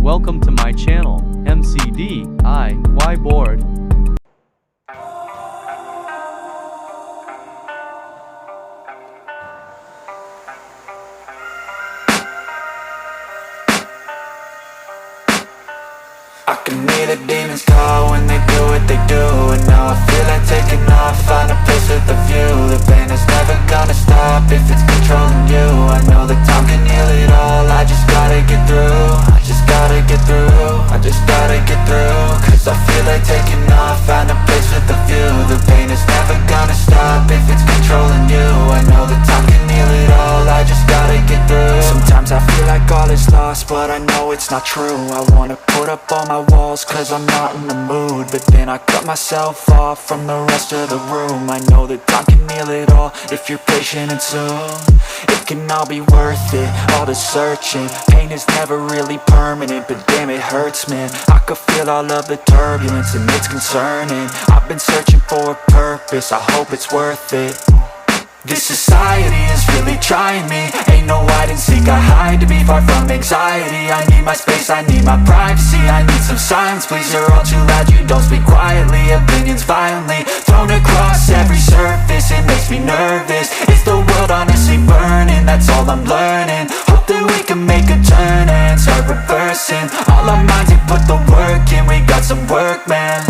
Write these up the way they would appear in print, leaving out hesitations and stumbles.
Welcome to my channel, D.I.Y board. I can hear the demons call when they do what they do. And now I feel like taking off, find a place with a view. The pain is never gonna stop if it's controlling you. I know that time can heal it all, I just gotta get through. I just gotta get through, I just gotta get through. Cause I feel like taking off, find a place with a view. The pain is never gonna stop if it's controlling you. I know that time can heal it all, I just gotta get through. Sometimes I feel like all is lost, but I know it's not true. I wanna put up all my walls cause I'm not in the mood, but then I cut myself off from the rest of the room. I know that time can heal it all if you're patient, and soon it can all be worth it, all the searching. Pain is never really permanent, but damn it hurts, man. I could feel all of the turbulence and it's concerning. I've been searching for a purpose, I hope it's worth it. This society is really trying me. Ain't no hide and seek, I hide to be far from anxiety. I need my space, I need my privacy. I need some silence, please, you're all too loud. You don't speak quietly, opinions violently thrown across every surface. It makes me nervous, it's the world honestly burning. That's all I'm learning, hope that we can make a turn and start reversing. All our minds, they put the work in, we got some work, man.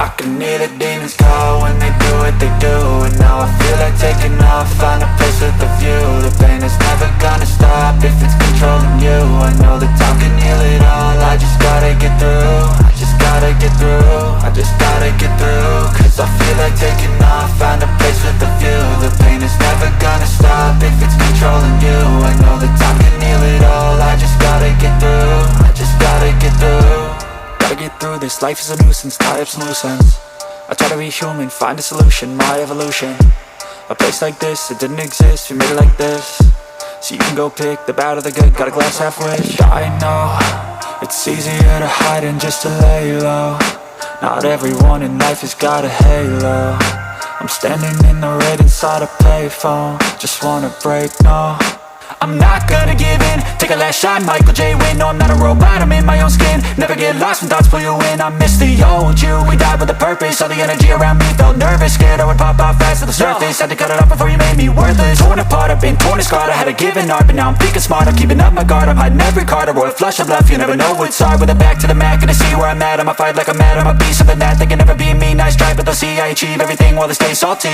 I can hear the demons call when they do what they do. And now I feel like taking off, find a place with a view. The pain is never gonna stop if it's controlling you. I know that time can heal it all, I just gotta get through. I just gotta get through, I just gotta get through. Cause I feel like taking off, find a place with a view. The pain is never gonna stop if it's controlling you. I know that time can heal it all, I just gotta get through. I just gotta get through. Gotta get through this, life is a nuisance, tie up some loose ends. I try to be human, find a solution, my evolution. A place like this, it didn't exist, we made it like this. So you can go pick the bad or the good, got a glass halfway. I know, it's easier to hide than just to lay low. Not everyone in life has got a halo. I'm standing in the red inside a payphone, just wanna break, no. I'm not gonna give in, take a last shot, Michael J. Win. No, I'm not a robot, I'm in my own skin. Never get lost when thoughts pull you in. I miss the old you, we died with a purpose. All the energy around me felt nervous, scared I would pop off fast to the surface. Had to cut it off before you made me worthless. Torn apart, I've been torn and scarred. I had a given art, but now I'm thinking smart. I'm keeping up my guard, I'm hiding every card. A royal flush of left, you never know what's hard. With a back to the mat, gonna see where I'm at. I'ma fight like I'm mad, I'ma be something that they can never be me. Nice try, but they'll see I achieve everything while they stay salty.